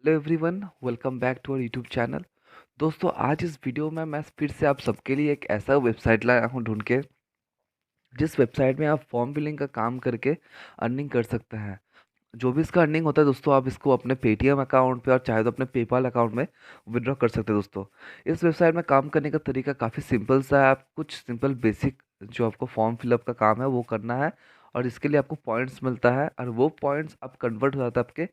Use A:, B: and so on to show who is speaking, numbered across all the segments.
A: Hello everyone, welcome back to our YouTube channel. दोस्तों, आज इस वीडियो में मैं फिर से आप सबके लिए एक ऐसा वेबसाइट लाया हूँ ढूंढ के, जिस वेबसाइट में आप फॉर्म फिलिंग का काम करके अर्निंग कर सकते हैं। जो भी इसका अर्निंग होता है दोस्तों, आप इसको अपने पेटीएम अकाउंट पे और चाहे तो अपने पेपाल अकाउंट में विड्रॉ कर सकते हैं दोस्तों। इस वेबसाइट में काम करने का तरीका काफ़ी सिंपल सा है। आप कुछ सिंपल बेसिक जो आपको फॉर्म फिलअप का काम है वो करना है, और इसके लिए आपको पॉइंट्स मिलता है, और वो पॉइंट्स अब कन्वर्ट हो जाता है आपके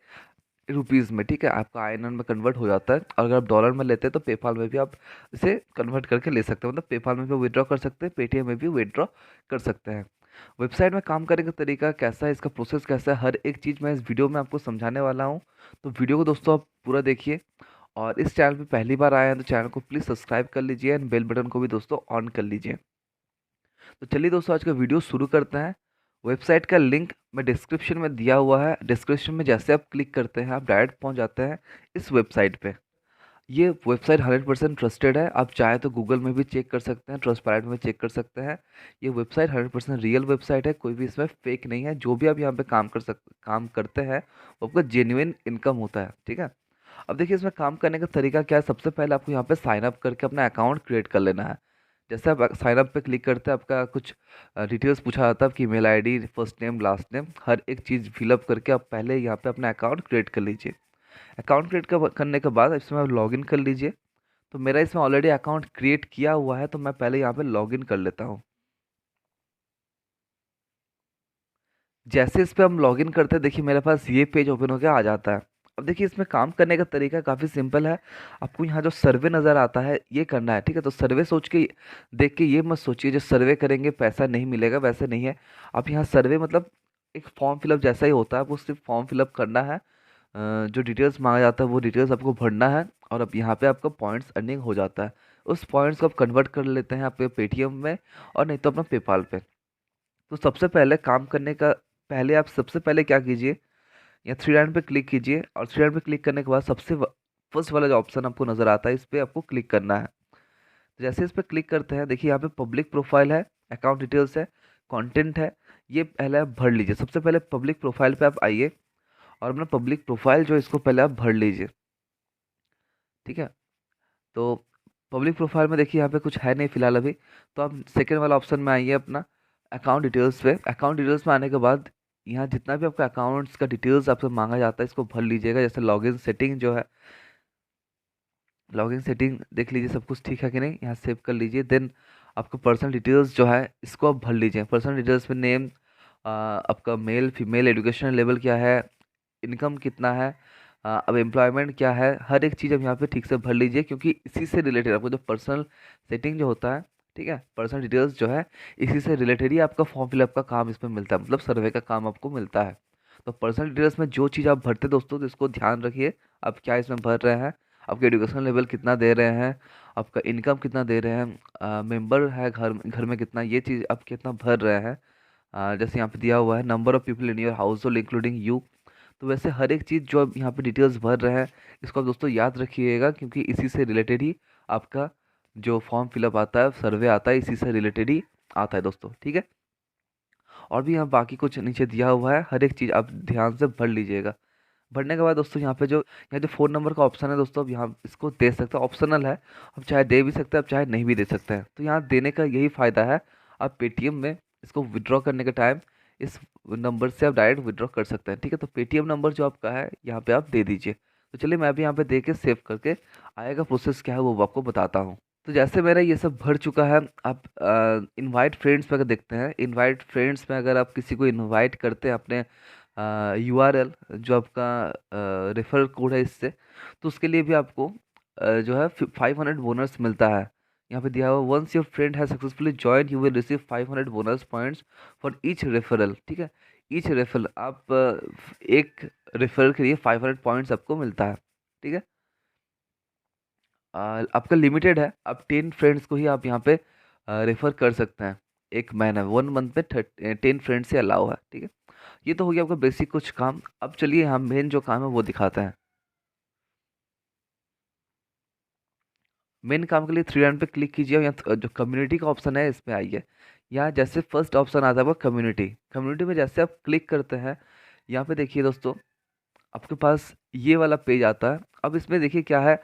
A: रुपीज़ में। ठीक है, आपका आईएनआर में कन्वर्ट हो जाता है, और अगर आप डॉलर में लेते हैं तो पेपाल में भी आप इसे कन्वर्ट करके ले सकते हैं। मतलब पेपाल में भी विड्रॉ कर सकते हैं, पेटीएम में भी विड्रॉ कर सकते हैं। वेबसाइट में काम करने का तरीका कैसा है, इसका प्रोसेस कैसा है, हर एक चीज़ मैं इस वीडियो में आपको समझाने वाला हूँ। तो वीडियो को दोस्तों आप पूरा देखिए, और इस चैनल पे पहली बार आए हैं तो चैनल को प्लीज़ सब्सक्राइब कर लीजिए, एंड बेल बटन को भी दोस्तों ऑन कर लीजिए। तो चलिए दोस्तों, आज का वीडियो शुरू करते हैं। वेबसाइट का लिंक मैं डिस्क्रिप्शन में दिया हुआ है। डिस्क्रिप्शन में जैसे आप क्लिक करते हैं, आप डायरेक्ट पहुंच जाते हैं इस वेबसाइट पे। ये वेबसाइट 100% ट्रस्टेड है। आप चाहे तो गूगल में भी चेक कर सकते हैं, ट्रस्टपैरेंट में चेक कर सकते हैं। ये वेबसाइट 100% रियल वेबसाइट है, कोई भी इसमें फेक नहीं है। जो भी आप यहाँ पे काम करते हैं, वो आपका जेन्युइन इनकम होता है। ठीक है, अब देखिए इसमें काम करने का तरीका क्या है। सबसे पहले आपको यहाँ पे साइन अप करके अपना अकाउंट क्रिएट कर लेना है। जैसे आप साइन अप पे क्लिक करते हैं, आपका कुछ डिटेल्स पूछा जाता है, आपकी email ID, first name, last name, हर एक चीज़ फिलअप करके आप पहले यहाँ पे अपना अकाउंट क्रिएट कर लीजिए। अकाउंट करने के बाद इसमें आप लॉगिन कर लीजिए। तो मेरा इसमें ऑलरेडी अकाउंट क्रिएट किया हुआ है, तो मैं पहले यहाँ पे लॉगिन कर लेता हूँ। जैसे इस पे हम लॉगिन करते हैं, देखिए मेरे पास ये पेज ओपन होकर आ जाता है। अब देखिए इसमें काम करने का तरीका काफ़ी सिंपल है। आपको यहाँ जो सर्वे नज़र आता है ये करना है। ठीक है, तो सर्वे सोच के देख के ये मत सोचिए जो सर्वे करेंगे पैसा नहीं मिलेगा, वैसे नहीं है। आप यहाँ सर्वे मतलब एक फॉर्म फिलअप जैसा ही होता है, वो सिर्फ फॉर्म फिलअप करना है। जो डिटेल्स मांगा जाता है वो डिटेल्स आपको भरना है, और अब यहाँ पे आपका पॉइंट्स अर्निंग हो जाता है। उस पॉइंट्स को आप कन्वर्ट कर लेते हैं आपके पेटीएम में, और नहीं तो अपना पेपाल पे। तो सबसे पहले काम करने का पहले आप सबसे पहले क्या कीजिए, या थ्री लाइन पे क्लिक कीजिए, और थ्री लाइन पे क्लिक करने के बाद सबसे फर्स्ट वाला जो ऑप्शन आपको नज़र आता है, इस पर आपको क्लिक करना है। तो जैसे इस पर क्लिक करते हैं, देखिए यहाँ पे पब्लिक प्रोफाइल है, अकाउंट डिटेल्स है, कंटेंट है। ये पहले आप भर लीजिए। सबसे पहले पब्लिक प्रोफाइल पे आप आइए, और अपना पब्लिक प्रोफाइल जो इसको पहले आप भर लीजिए। ठीक है, तो पब्लिक प्रोफाइल में देखिए यहाँ पे कुछ है नहीं फिलहाल अभी। तो आप सेकेंड वाला ऑप्शन में आइए, अपना अकाउंट डिटेल्स पे। अकाउंट डिटेल्स में आने के बाद यहाँ जितना भी आपका अकाउंट्स का डिटेल्स आपसे मांगा जाता है, इसको भर लीजिएगा। जैसे लॉगिन सेटिंग जो है, लॉगिन सेटिंग देख लीजिए सब कुछ ठीक है कि नहीं, यहाँ सेव कर लीजिए। देन आपका पर्सनल डिटेल्स जो है इसको आप भर लीजिए। पर्सनल डिटेल्स में नेम, आपका मेल फीमेल, एजुकेशन लेवल क्या है, इनकम कितना है, अब एम्प्लॉयमेंट क्या है, हर एक चीज़ अब यहाँ पे ठीक से भर लीजिए, क्योंकि इसी से रिलेटेड आपको जो पर्सनल सेटिंग जो होता है, ठीक है, पर्सनल डिटेल्स जो है, इसी से रिलेटेड ही आपका फॉर्म फिलअप का काम इसमें मिलता है, मतलब सर्वे का काम आपको मिलता है। तो पर्सनल डिटेल्स में जो चीज़ आप भरते दोस्तों, तो इसको ध्यान रखिए। आप क्या इसमें भर रहे हैं, आपके एजुकेशन लेवल कितना दे रहे हैं, आपका इनकम कितना दे रहे हैं, मेंबर है घर घर में कितना, ये चीज़ आप कितना भर रहे हैं। जैसे यहाँ पे दिया हुआ है number of people in your house hold including you. तो वैसे हर एक चीज़ जो आप यहाँ पे डिटेल्स भर रहे हैं, इसको आप दोस्तों याद रखिएगा, क्योंकि इसी से रिलेटेड ही आपका जो फॉर्म फिलअप आता है, सर्वे आता है, इसी से रिलेटेड ही आता है दोस्तों। ठीक है, और भी यहाँ बाकी कुछ नीचे दिया हुआ है, हर एक चीज़ आप ध्यान से भर लीजिएगा। भरने के बाद दोस्तों यहाँ जो फ़ोन नंबर का ऑप्शन है दोस्तों, अब यहाँ इसको दे सकते हैं, ऑप्शनल है। आप चाहे दे भी सकते हैं, आप चाहे नहीं भी दे सकते हैं। तो यहाँ देने का यही फ़ायदा है, आप पेटीएम में इसको विड्रॉ करने के टाइम इस नंबर से आप डायरेक्ट विड्रॉ कर सकते हैं। ठीक है, तो पेटीएम नंबर जो आपका है यहाँ पे आप दे दीजिए। तो चलिए मैं भी यहाँ पे दे के सेव करके आएगा प्रोसेस क्या है वो आपको बताता हूँ। तो जैसे मेरा ये सब भर चुका है, आप इनवाइट फ्रेंड्स पे अगर देखते हैं, इनवाइट फ्रेंड्स में अगर आप किसी को इनवाइट करते हैं अपने यूआरएल जो आपका रेफरल कोड है इससे, तो उसके लिए भी आपको जो है 500 बोनस मिलता है। यहाँ पे दिया हुआ, once your friend has successfully join you will receive 500 bonus points for each referral. ठीक है, ईच रेफरल आप एक रेफरल के लिए 500 पॉइंट्स आपको मिलता है। ठीक है, आपका लिमिटेड है, आप 10 फ्रेंड्स को ही आप यहाँ पे रेफर कर सकते हैं। एक महीना 1 मंथ में 10 फ्रेंड्स से अलाउ है। ठीक है, ये तो हो गया आपका बेसिक कुछ काम। अब चलिए हम मेन जो काम है वो दिखाते हैं। मेन काम के लिए थ्री लाइन पे क्लिक कीजिए, और यहाँ जो कम्युनिटी का ऑप्शन है इस पे आइए। यहाँ जैसे फर्स्ट ऑप्शन आता है वो कम्युनिटी। कम्युनिटी में जैसे आप क्लिक करते हैं, यहाँ पे देखिए दोस्तों, आपके पास ये वाला पेज आता है। अब इसमें देखिए क्या है,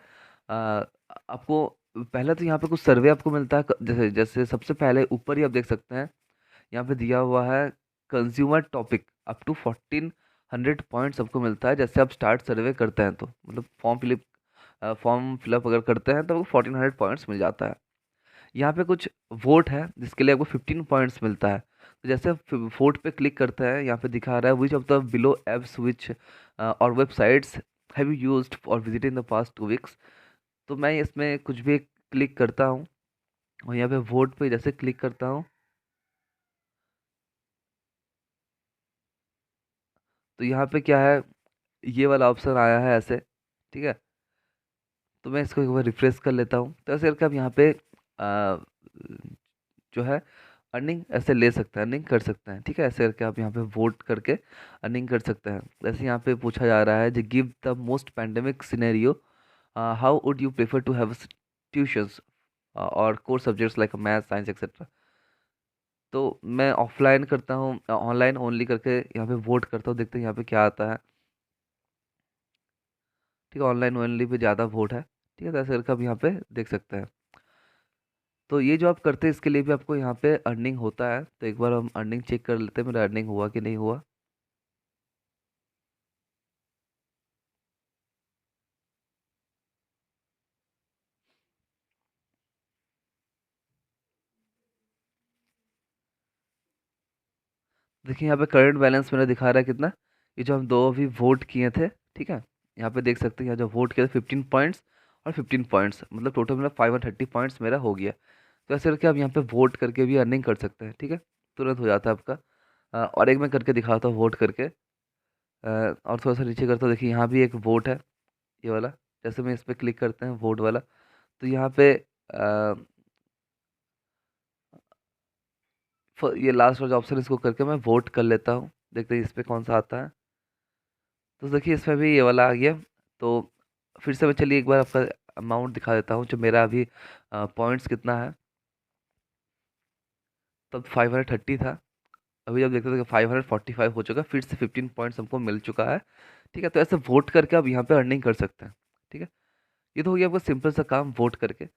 A: आपको पहले तो यहाँ पे कुछ सर्वे आपको मिलता है, जैसे जैसे सबसे पहले ऊपर ही आप देख सकते हैं, यहाँ पे दिया हुआ है consumer topic up to 1400 points आपको मिलता है जैसे आप स्टार्ट सर्वे करते हैं, तो मतलब फॉर्म फिलअप अगर करते हैं तो आपको 1400 पॉइंट्स मिल जाता है। यहाँ पे कुछ वोट है जिसके लिए आपको 15 पॉइंट्स मिलता है। तो जैसे आप वोट पे क्लिक करते हैं, यहाँ पे दिखा रहा है which of the below apps which और websites have you used for visit in the past 2 weeks. तो मैं इसमें कुछ भी क्लिक करता हूँ और यहाँ पे वोट पे जैसे क्लिक करता हूँ, तो यहाँ पे क्या है, ये वाला ऑप्शन आया है ऐसे, ठीक है। तो मैं इसको एक बार रिफ्रेश कर लेता हूँ, तो ऐसे करके आप यहाँ पे जो है अर्निंग ऐसे ले सकते हैं, अर्निंग कर सकते हैं, ठीक है। ऐसे करके आप यहाँ पे वोट करके अर्निंग कर सकते हैं। जैसे यहाँ पे पूछा जा रहा है, जो give the most pandemic scenario, how would you prefer to have tuitions और core subjects like math science etcetera. तो मैं ऑफलाइन करता हूँ, ऑनलाइन ओनली करके यहाँ पे वोट करता हूँ, देखते हैं यहाँ पे क्या आता है। ठीक है, ऑनलाइन ओनली पे ज़्यादा वोट है, ठीक है। तो ऐसे करके आप यहाँ पे देख सकते हैं। तो ये जो आप करते हैं इसके लिए भी आपको यहाँ पे अर्निंग होता है। तो एक बार हम अर्निंग चेक कर लेते हैं, मेरा अर्निंग हुआ कि नहीं हुआ। देखिए यहाँ पे करंट बैलेंस मेरा दिखा रहा है कितना, ये जो हम दो अभी वोट किए थे, ठीक है। यहाँ पे देख सकते हैं, यहाँ जो वोट किया था 15 पॉइंट्स और 15 पॉइंट्स, मतलब टोटल मेरा 530 पॉइंट्स मेरा हो गया। तो ऐसे करके आप यहाँ पे वोट करके भी अर्निंग कर सकते हैं, ठीक है। तुरंत हो जाता है आपका। और एक मैं करके दिखाता हूँ वोट करके। और थोड़ा सा नीचे करता हूँ, देखिए यहाँ भी एक वोट है, ये वाला। जैसे मैं इस पर क्लिक करते हैं वोट वाला, तो यहाँ पे ये लास्ट वाला ऑप्शन, इसको करके मैं वोट कर लेता हूँ, देखते हैं इस पे कौन सा आता है। तो देखिए इसमें भी ये वाला आ गया। तो फिर से मैं चलिए एक बार आपका अमाउंट दिखा देता हूँ, जो मेरा अभी पॉइंट्स कितना है। तब 530 था, अभी जब देखते थे 545 हो चुका है, फिर से 15 पॉइंट्स हमको मिल चुका है, ठीक है। तो ऐसे वोट करके आप यहाँ पे अर्निंग कर सकते हैं, ठीक है। ये तो हो गया आपका सिंपल सा काम वोट करके।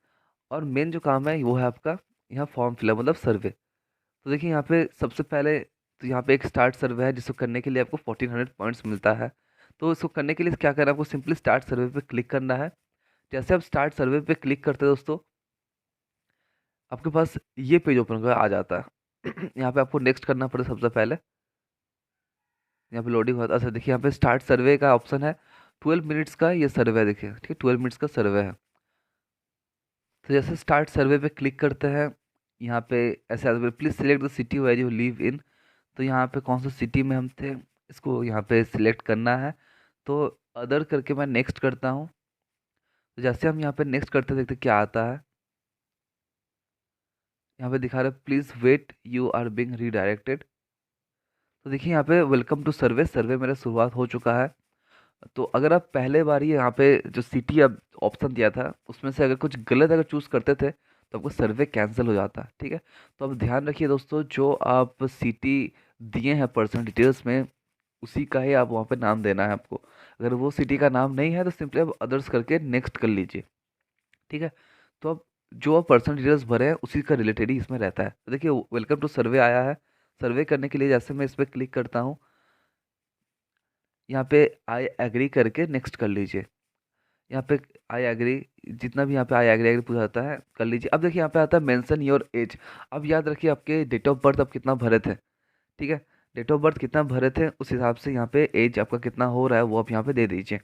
A: और मेन जो काम है वो है आपका यहाँ फॉर्म फिलअप, मतलब सर्वे। तो देखिए यहाँ पे सबसे पहले तो यहाँ पे एक स्टार्ट सर्वे है, जिसको करने के लिए आपको 1400 पॉइंट्स मिलता है। तो इसको करने के लिए क्या करना है, आपको सिंपली स्टार्ट सर्वे पे क्लिक करना है। जैसे आप स्टार्ट सर्वे पे क्लिक करते हैं दोस्तों, आपके पास ये पेज ओपन होकर आ जाता है। यहाँ पे आपको नेक्स्ट करना पड़ेगा सबसे पहले। यहाँ पे लोडिंग होता है, अच्छा देखिए यहाँ पे स्टार्ट सर्वे का ऑप्शन है। 12 मिनट्स का ये सर्वे है, देखिए ठीक है, 12 मिनट्स का सर्वे है। तो जैसे स्टार्ट सर्वे पे क्लिक करते हैं, यहाँ पे ऐसे आता है please select the city where you live in. तो यहाँ पे कौन सा सिटी में हम थे, इसको यहाँ पे सिलेक्ट करना है। तो अदर करके मैं नेक्स्ट करता हूँ। तो जैसे हम यहाँ पे नेक्स्ट करते हैं, देखते हैं क्या आता है। यहाँ पे दिखा रहा है please wait you are being redirected. तो देखिए यहाँ पे वेलकम टू सर्वे, सर्वे मेरा शुरुआत हो चुका है। तो अगर आप पहले बार ही यहाँ पे जो सिटी अब ऑप्शन दिया था उसमें से अगर कुछ गलत अगर चूज करते थे, तो आपको सर्वे कैंसिल हो जाता, ठीक है। तो अब ध्यान रखिए दोस्तों, जो आप सिटी दिए हैं पर्सनल डिटेल्स में, उसी का ही आप वहाँ पे नाम देना है आपको। अगर वो सिटी का नाम नहीं है तो सिंपली आप अदर्स करके नेक्स्ट कर लीजिए, ठीक है। तो अब जो आप पर्सनल डिटेल्स भरे हैं उसी का रिलेटेड ही इसमें रहता है। तो देखिए वेलकम टू सर्वे आया है। सर्वे करने के लिए जैसे मैं इस पर क्लिक करता हूँ, यहाँ पे आई एग्री करके नेक्स्ट कर लीजिए। यहाँ पे आई एग्री, जितना भी यहाँ पे आई एग्री एग्री पूछा जाता है कर लीजिए। अब देखिए यहाँ पे आता है मेंशन योर एज। अब याद रखिए आपके डेट ऑफ बर्थ अब कितना भरे थे, ठीक है। डेट ऑफ बर्थ कितना भरे थे उस हिसाब से यहाँ पे एज आपका कितना हो रहा है वो आप यहाँ पे दे दीजिए।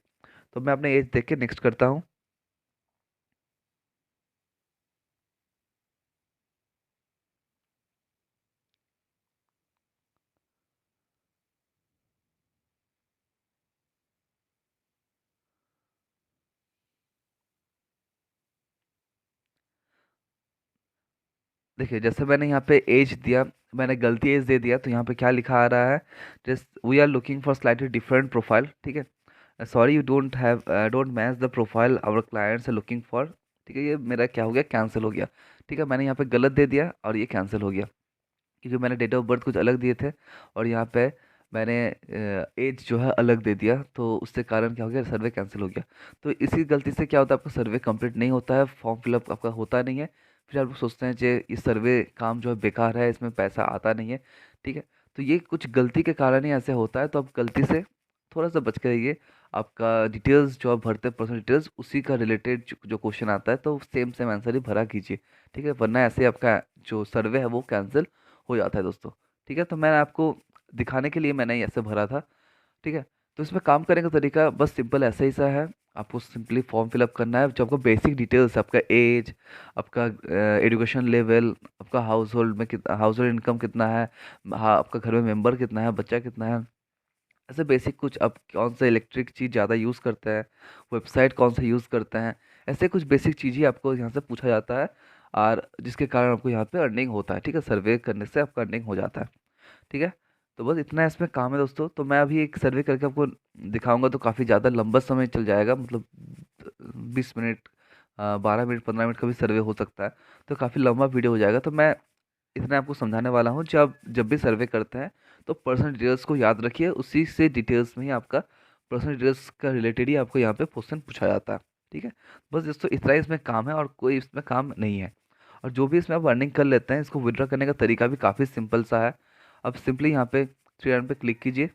A: तो मैं अपने एज देख के नेक्स्ट करता हूँ। देखिए जैसे मैंने यहाँ पे एज दिया, मैंने गलती एज दे दिया, तो यहाँ पे क्या लिखा आ रहा है, just we are looking for slightly different profile, ठीक है। Sorry you don't match the profile our clients are looking for. ठीक है, ये मेरा क्या हो गया, कैंसिल हो गया, ठीक है। मैंने यहाँ पे गलत दे दिया और ये कैंसिल हो गया, क्योंकि मैंने डेट ऑफ बर्थ कुछ अलग दिए थे और यहाँ पे मैंने एज जो है अलग दे दिया, तो उससे कारण क्या हो गया, सर्वे कैंसिल हो गया। तो इसी गलती से क्या होता है, आपका सर्वे कंप्लीट नहीं होता है, फॉर्म फिलअप आपका होता नहीं है। फिर आप लोग सोचते हैं कि ये सर्वे काम जो है बेकार है, इसमें पैसा आता नहीं है। ठीक है, तो ये कुछ गलती के कारण ही ऐसे होता है, तो आप गलती से थोड़ा सा बच के रहिए। आपका डिटेल्स जो आप भरते हैं, पर्सनल डिटेल्स, उसी का रिलेटेड जो क्वेश्चन आता है तो सेम सेम आंसर ही भरा कीजिए। ठीक है, वरना ऐसे आपका जो सर्वे है वो कैंसिल हो जाता है दोस्तों। ठीक है, तो मैंने आपको दिखाने के लिए मैंने ये ऐसे भरा था। ठीक है, तो इसमें काम करने का तरीका बस सिंपल ऐसा ही सा है। आपको सिंपली फॉर्म फिलअप करना है, जो आपको बेसिक डिटेल्स, आपका एज, आपका एजुकेशन लेवल, आपका हाउस होल्ड में कितना, हाउस होल्ड इनकम कितना है, हाँ आपका घर में मेंबर कितना है, बच्चा कितना है, ऐसे बेसिक कुछ, आप कौन सा इलेक्ट्रिक चीज़ ज़्यादा यूज़ करते हैं, वेबसाइट कौन सा यूज़ करते हैं, ऐसे कुछ बेसिक चीज़ ही आपको यहाँ से पूछा जाता है, और जिसके कारण आपको यहाँ पे अर्निंग होता है। ठीक है, सर्वे करने से आपका अर्निंग हो जाता है। ठीक है, तो बस इतना इसमें काम है दोस्तों। तो मैं अभी एक सर्वे करके आपको दिखाऊंगा, तो काफ़ी ज़्यादा लंबा समय चल जाएगा, मतलब 20 मिनट, 12 मिनट, 15 मिनट का भी सर्वे हो सकता है, तो काफ़ी लंबा वीडियो हो जाएगा। तो मैं इतना आपको समझाने वाला हूँ, जब भी सर्वे करते हैं तो पर्सनल डिटेल्स को याद रखिए, उसी से डिटेल्स में ही आपका पर्सनल डिटेल्स का रिलेटेड ही आपको यहाँ पे क्वेश्चन पूछा जाता है। ठीक है, बस दोस्तों इतना ही इसमें काम है, और कोई इसमें काम नहीं है। और जो भी इसमें आप अर्निंग कर लेते हैं, इसको विड्रॉ करने का तरीका भी काफ़ी सिंपल सा है। अब सिंपली यहाँ पे थ्री लाइन पे क्लिक कीजिए,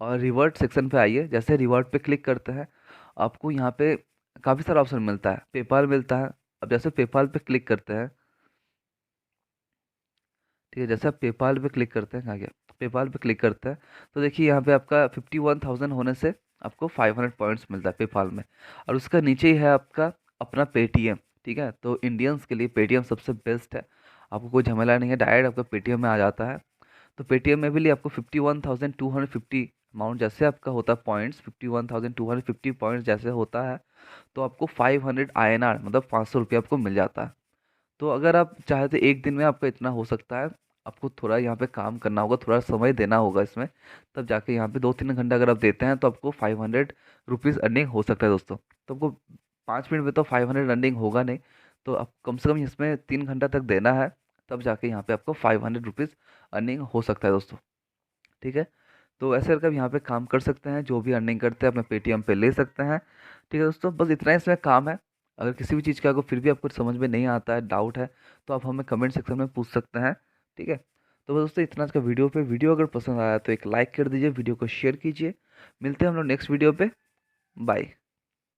A: और रिवर्ट सेक्शन पे आइए। जैसे रिवर्ट पे क्लिक करते हैं, आपको यहाँ पे काफ़ी सारा ऑप्शन मिलता है, पेपाल मिलता है। अब जैसे पेपाल पे क्लिक करते हैं, ठीक है, जैसे आप पेपाल पे क्लिक करते हैं, कहाँ गया, पेपाल पे क्लिक करते हैं, तो देखिए यहाँ पे आपका 51,000 होने से आपको 500 पॉइंट्स मिलता है पेपाल में। और उसका नीचे ही है आपका अपना पेटीएम। ठीक है, तो इंडियंस के लिए पेटीएम सबसे बेस्ट है, आपको कोई झमेला नहीं है, डायरेक्ट आपका पेटीएम में आ जाता है। तो पेटीएम में भी लिए आपको 51,250 अमाउंट जैसे आपका होता है, पॉइंट्स 51,250 पॉइंट्स जैसे होता है, तो आपको 500 INR मतलब 500 रुपये आपको मिल जाता है। तो अगर आप चाहे तो एक दिन में आपका इतना हो सकता है। आपको थोड़ा यहाँ पे काम करना होगा, थोड़ा समय देना होगा इसमें, तब जाके यहाँ पे 2-3 घंटा अगर आप देते हैं तो आपको 500 रुपीज़ अर्निंग हो सकता है दोस्तों। तो आपको 5 मिनट में तो 500 अर्निंग होगा नहीं, तो आप कम से कम इसमें 3 घंटा तक देना है, तब जाके यहाँ पे आपको 500 रुपीज़ अर्निंग हो सकता है दोस्तों। ठीक है, तो ऐसे करके आप यहाँ पे काम कर सकते हैं, जो भी अर्निंग करते हैं अपने पेटीएम पे ले सकते हैं। ठीक है दोस्तों, बस इतना ही इसमें काम है। अगर किसी भी चीज़ का आपको फिर भी आपको समझ में नहीं आता है, डाउट है, तो आप हमें कमेंट सेक्शन में पूछ सकते हैं। ठीक है, तो बस दोस्तों इतना इसका वीडियो पे। वीडियो अगर पसंद आया तो एक लाइक कर दीजिए, वीडियो को शेयर कीजिए। मिलते हैं हम लोग नेक्स्ट वीडियो पे। बाय।